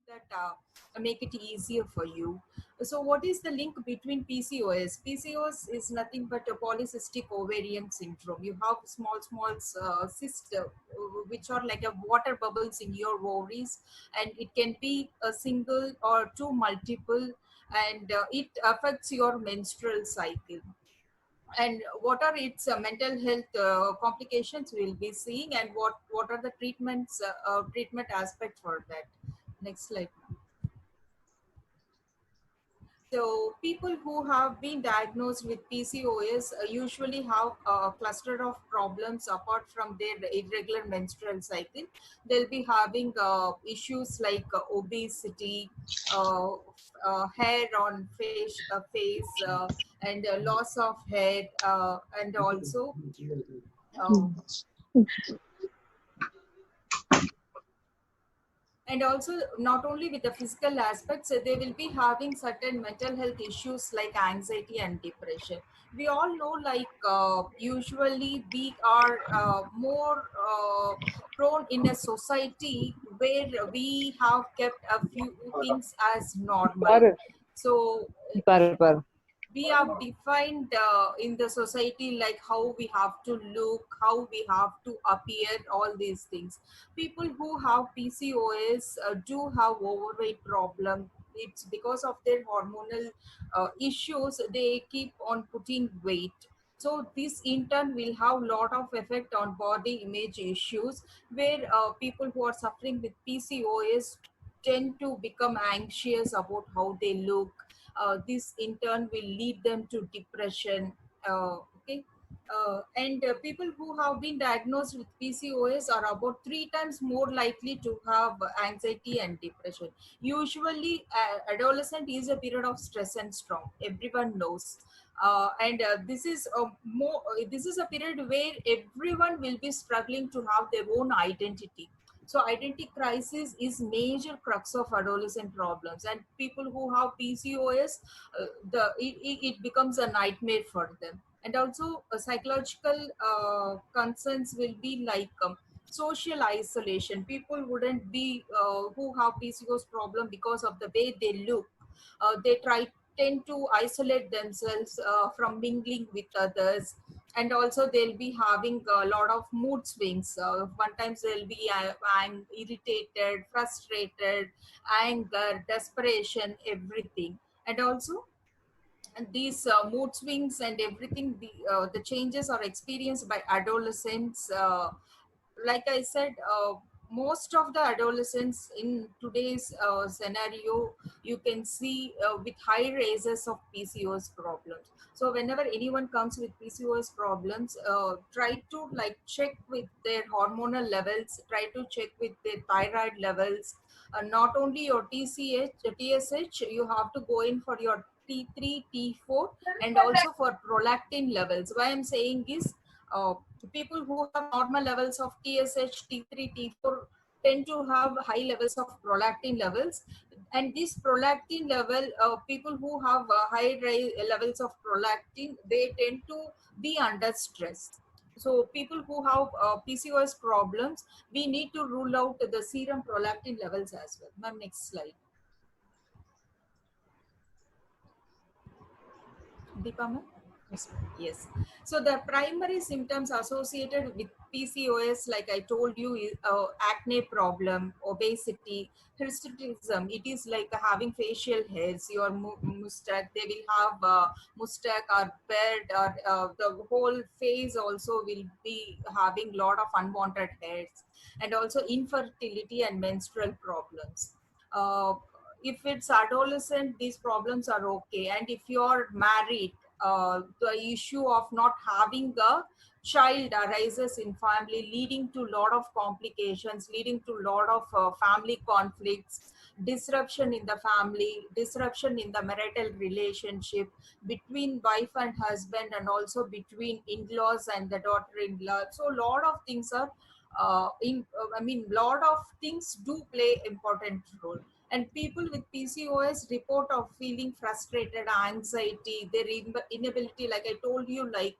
that make it easier for you. So what is the link between PCOS? PCOS is nothing but a polycystic ovarian syndrome. You have small cysts which are like a water bubbles in your ovaries, and it can be a single or two multiple, and it affects your menstrual cycle. And what are its mental health complications we'll be seeing, and what are the treatment aspect for that. Next slide. So people who have been diagnosed with PCOS usually have a cluster of problems apart from their irregular menstrual cycle. They'll be having issues like obesity, hair on face, and loss of hair, and also uh, not only with the physical aspects, they will be having certain mental health issues like anxiety and depression. We all know, like usually we are more prone in a society where we have kept a few things as normal. पर So पर we have defined in the society like how we have to look, how we have to appear, all these things. People who have PCOS do have overweight problem. It's because of their hormonal issues, they keep on putting weight. So this in turn will have lot of effect on body image issues, where people who are suffering with PCOS tend to become anxious about how they look. This in turn will lead them to depression. Okay. And people who have been diagnosed with PCOS are about 3 times more likely to have anxiety and depression. Usually, adolescent is a period of stress and storm. Everyone knows, and this is a more. This is a period where everyone will be struggling to have their own identity. So identity crisis is major crux of adolescent problems, and people who have PCOS, it becomes a nightmare for them. And also psychological concerns will be like social isolation. People wouldn't be who have PCOS problem because of the way they look. They tend to isolate themselves from mingling with others, and also they'll be having a lot of mood swings. One times they'll be I'm irritated, frustrated, anger, desperation, everything. And also, and these mood swings and everything, the changes are experienced by adolescents. Like I said, most of the adolescents in today's scenario, you can see with high races of PCOS problems. So whenever anyone comes with PCOS problems, try to like check with their hormonal levels, try to check with their thyroid levels. Not only your TSH, you have to go in for your T3, T4, and also for prolactin levels. Why I'm saying is, uh, people who have normal levels of TSH, T3, T4 tend to have high levels of prolactin levels. And this prolactin level, people who have levels of prolactin, they tend to be under stress. So people who have PCOS problems, we need to rule out the serum prolactin levels as well. Ma'am, next slide. Deepa ma'am? Yes. So the primary symptoms associated with PCOS, like I told you, is acne problem, obesity, hirsutism. It is like having facial hairs, your mustache. They will have mustache or beard, or the whole face also will be having lot of unwanted hairs, and also infertility and menstrual problems. Uh, if it's adolescent, these problems are okay, and if you're married, the issue of not having a child arises in family, leading to lot of complications, leading to lot of family conflicts, disruption in the family, disruption in the marital relationship between wife and husband, and also between in-laws and the daughter-in-law. So a lot of things are lot of things do play important role. And people with PCOS report of feeling frustrated, anxiety, their inability, like I told you, like,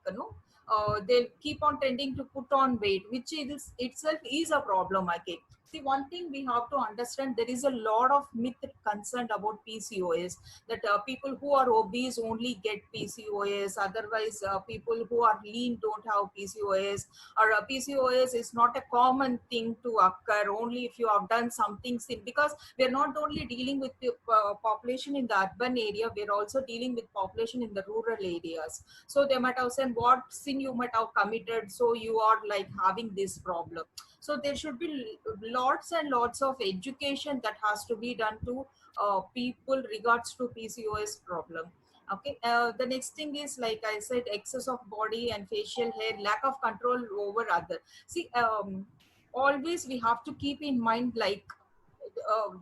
they keep on tending to put on weight, which is itself is a problem again. See, one thing we have to understand, there is a lot of myth concerned about PCOS, that people who are obese only get PCOS, otherwise people who are lean don't have PCOS, or PCOS is not a common thing to occur only if you have done something sin. Because we're not only dealing with the population in the urban area, we're also dealing with population in the rural areas. So they might have said what sin you might have committed, so you are like having this problem. So there should be lots and lots of education that has to be done to people regards to PCOS problem. Okay, the next thing is, like I said, excess of body and facial hair, lack of control over other. See, always we have to keep in mind, like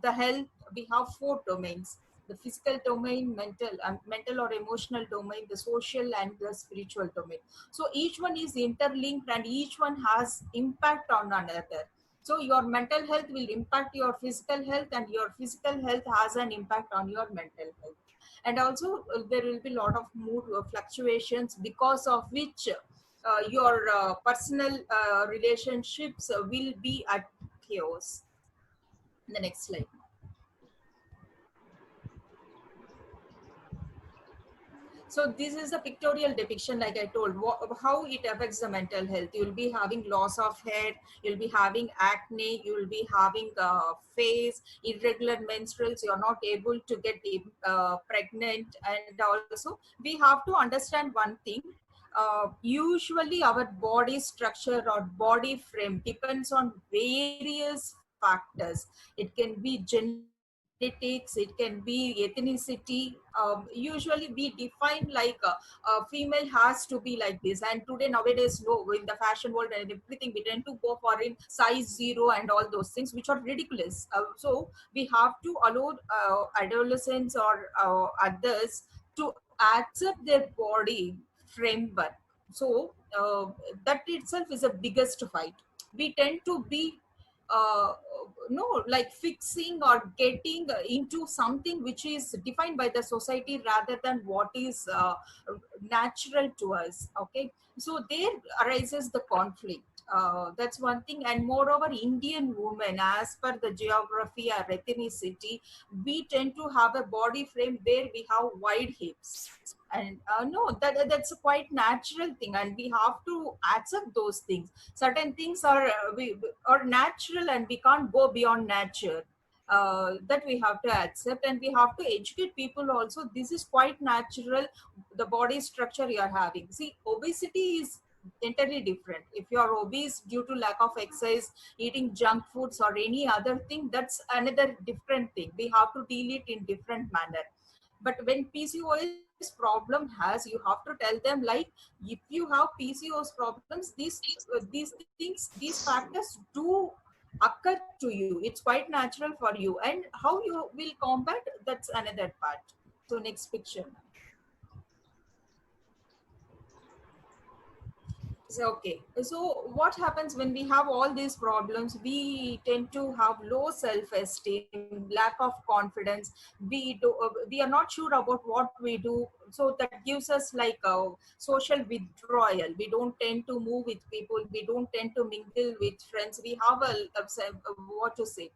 the health, we have four domains: the physical domain, mental or emotional domain, the social, and the spiritual domain. So each one is interlinked and each one has impact on another. So your mental health will impact your physical health, and your physical health has an impact on your mental health. And also there will be a lot of mood fluctuations, because of which your personal relationships will be at chaos. The next slide. So this is a pictorial depiction, like I told, how it affects the mental health. You'll be having loss of hair, you'll be having acne, you'll be having face, irregular menstruals, you're not able to get pregnant. And also we have to understand one thing. Usually our body structure or body frame depends on various factors. It can be genetics, it can be ethnicity. Usually we define like a female has to be like this, and today nowadays, no, in the fashion world and everything, we tend to go for in size zero and all those things, which are ridiculous. So we have to allow adolescents or others to accept their body framework. So that itself is the biggest fight. We tend to be uh, no, like fixing or getting into something which is defined by the society rather than what is natural to us. Okay, so there arises the conflict. That's one thing. And moreover, Indian women, as per the geography or ethnicity, we tend to have a body frame where we have wide hips. And no, that's a quite natural thing, and we have to accept those things. Certain things are are natural, and we can't go beyond nature. That we have to accept, and we have to educate people also. This is quite natural, the body structure you are having. See, obesity is entirely different. If you are obese due to lack of exercise, eating junk foods or any other thing, that's another different thing. We have to deal it in different manner. But when PCOS problem has, you have to tell them, like, if you have PCOS problems, these things, these factors do occur to you. It's quite natural for you, and how you will combat, that's another part. So next picture. So, okay. So what happens when we have all these problems? We tend to have low self-esteem, lack of confidence. We are not sure about what we do. So that gives us like a social withdrawal. We don't tend to move with people. We don't tend to mingle with friends. We have what to say.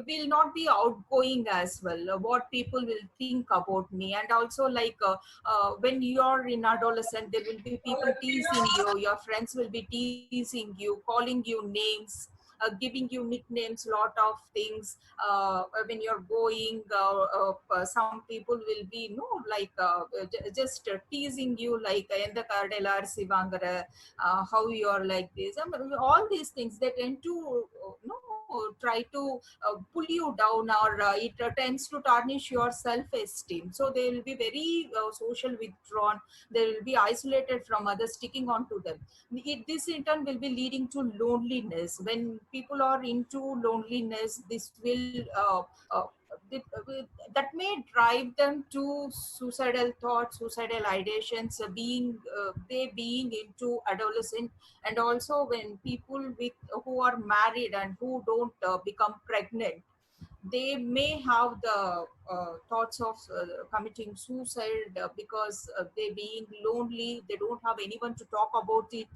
Will not be outgoing as well. What people will think about me, and also like. When you're in adolescent, there will be people teasing you, your friends will be teasing you, calling you names, giving you nicknames, lot of things. When you're going, some people will be no, like just teasing you, like the kardelar sivangara, how you're like this. I mean, all these things, they tend to no, try to pull you down, or it tends to tarnish your self-esteem. So they will be very social withdrawn. They will be isolated from others, sticking on to them. This in turn will be leading to loneliness. When people are into loneliness, this will that may drive them to suicidal thoughts, suicidal ideations, they being into adolescent. And also when people with who are married and who don't become pregnant, they may have the thoughts of committing suicide, because they being lonely, they don't have anyone to talk about it.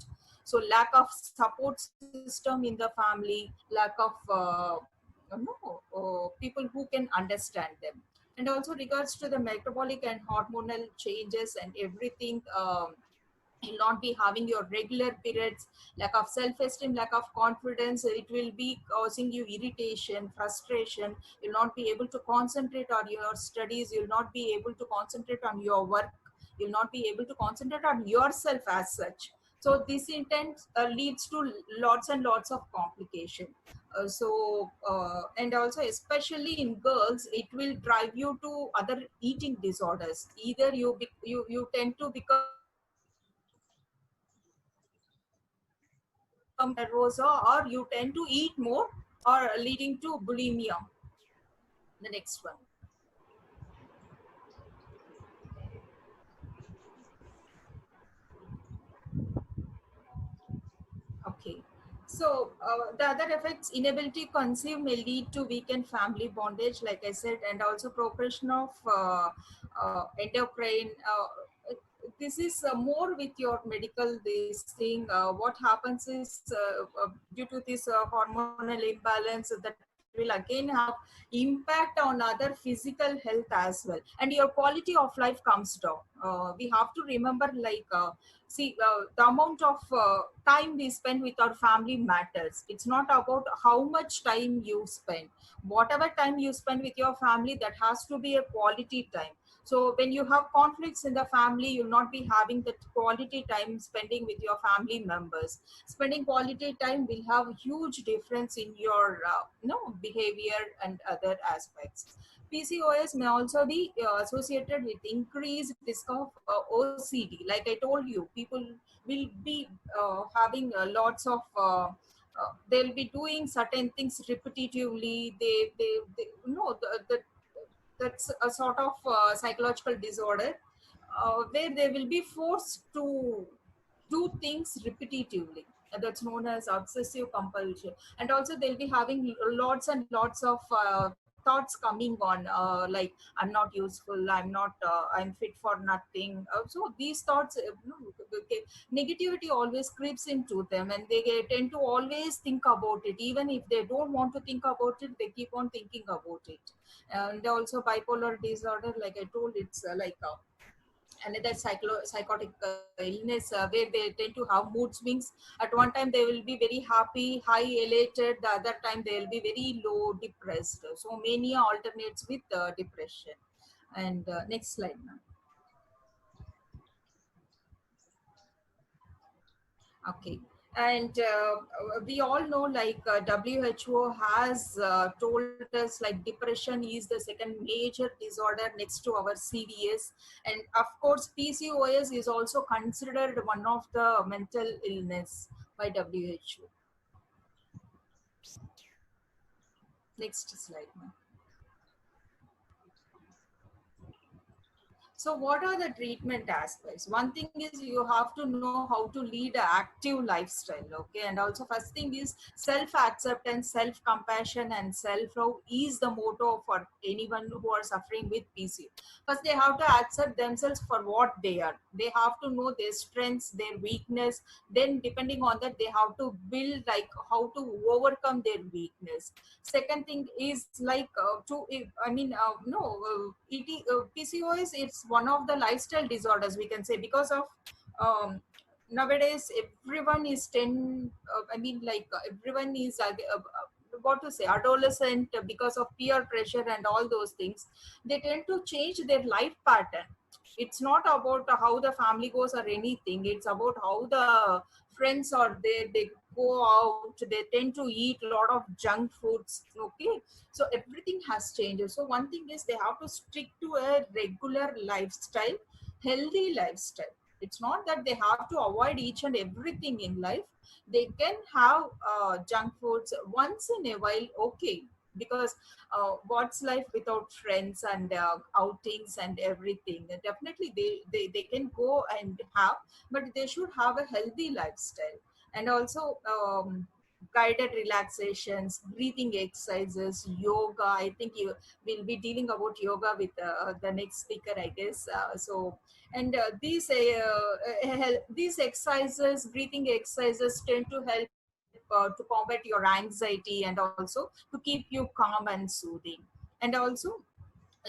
So lack of support system in the family, lack of people who can understand them. And also regards to the metabolic and hormonal changes and everything, you'll not be having your regular periods, lack of self-esteem, lack of confidence, it will be causing you irritation, frustration, you'll not be able to concentrate on your studies, you'll not be able to concentrate on your work, you'll not be able to concentrate on yourself as such. So this intent leads to lots and lots of complication. And also especially in girls, it will drive you to other eating disorders. Either you tend to become nervosa, or you tend to eat more, or leading to bulimia. The next one. Okay. So the other effects, inability to conceive may lead to weakened family bondage, like I said, and also progression of endocrine. This is more with your medical this thing. What happens is due to this hormonal imbalance, that will again have impact on other physical health as well, and your quality of life comes down. We have to remember, like, see, the amount of time we spend with our family matters. It's not about how much time you spend. Whatever time you spend with your family, that has to be a quality time. So when you have conflicts in the family, you'll not be having that quality time spending with your family members. Spending quality time will have huge difference in your behavior and other aspects. PCOS may also be associated with increased risk of OCD. Like I told you, people will be having lots of they'll be doing certain things repetitively. They that's a sort of psychological disorder where they will be forced to do things repetitively. That's known as obsessive compulsion. And also they'll be having lots and lots of thoughts coming on, like, I'm not useful, I'm fit for nothing. So these thoughts, okay, negativity always creeps into them, and they tend to always think about it. Even if they don't want to think about it, they keep on thinking about it. And also bipolar disorder, like I told, it's like another psychotic illness where they tend to have mood swings. At one time they will be very happy, high, elated. The other time they will be very low, depressed. So mania alternates with depression. And next slide, ma'am. Okay. And we all know, like, WHO has told us, like, depression is the second major disorder next to our CVS. And of course, PCOS is also considered one of the mental illness by WHO. Next slide, ma'am. So what are the treatment aspects? One thing is you have to know how to lead an active lifestyle, okay? And also first thing is self-acceptance, self-compassion, and self-love is the motto for anyone who are suffering with PC. First, they have to accept themselves for what they are. They have to know their strengths, their weakness. Then depending on that, they have to build, like, how to overcome their weakness. Second thing is, like, I mean, no PCOS, it's one of the lifestyle disorders, we can say, because of um, nowadays everyone is I mean, like, everyone is what to say, adolescent, because of peer pressure and all those things. They tend to change their life pattern. It's not about how the family goes or anything. It's about how the friends are there. They go out, they tend to eat a lot of junk foods, okay? So everything has changed. So one thing is they have to stick to a regular lifestyle, healthy lifestyle. It's not that they have to avoid each and everything in life. They can have junk foods once in a while, okay? Because what's life without friends and outings and everything? Definitely they can go and have, but they should have a healthy lifestyle. And also guided relaxations, breathing exercises, yoga. I think you will be dealing about yoga with the next speaker, I guess. And these exercises, breathing exercises, tend to help to combat your anxiety and also to keep you calm and soothing. And also,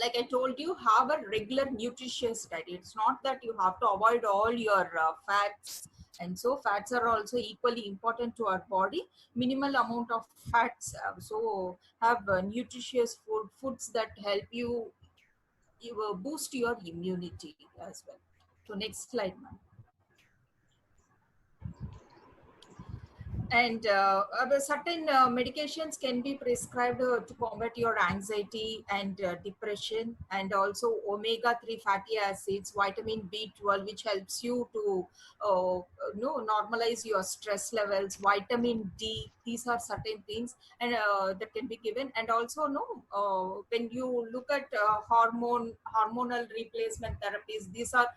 like I told you, have a regular nutritious diet. It's not that you have to avoid all your fats, and so fats are also equally important to our body. Minimal amount of fats, so have nutritious foods that help you boost your immunity as well. So next slide, ma'am. And certain medications can be prescribed to combat your anxiety and depression, and also omega-3 fatty acids, vitamin B12, which helps you to normalize your stress levels, vitamin D. These are certain things and that can be given. And also when you look at hormonal replacement therapies, these are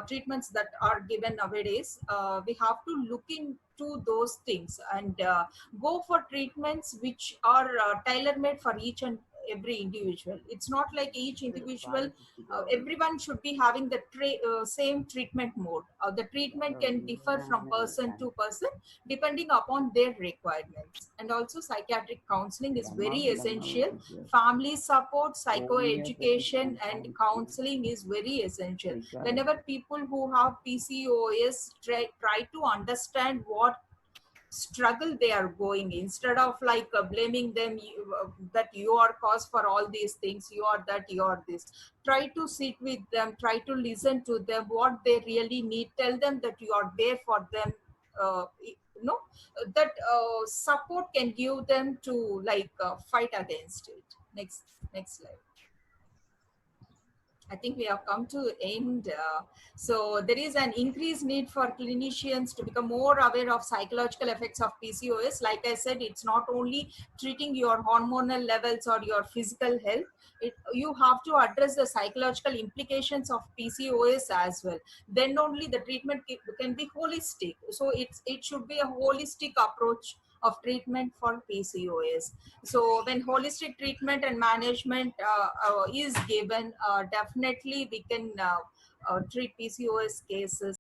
treatments that are given nowadays. We have to look into those things and go for treatments which are tailor-made for each and every individual. It's not like each individual, everyone should be having the same treatment mode. The treatment can differ from person to person depending upon their requirements. And also psychiatric counseling is very essential. Family support, psychoeducation and counseling is very essential. Whenever people who have PCOS try to understand what struggle they are going, instead of like blaming them, that you are cause for all these things, you are that, you are this. Try to sit with them, try to listen to them, what they really need. Tell them that you are there for them. You know that support can give them to like fight against it. Next slide. I think we have come to end. So there is an increased need for clinicians to become more aware of psychological effects of PCOS. Like I said, it's not only treating your hormonal levels or your physical health. You have to address the psychological implications of PCOS as well. Then only the treatment can be holistic. So it should be a holistic approach of treatment for PCOS. So when holistic treatment and management is given, definitely we can treat PCOS cases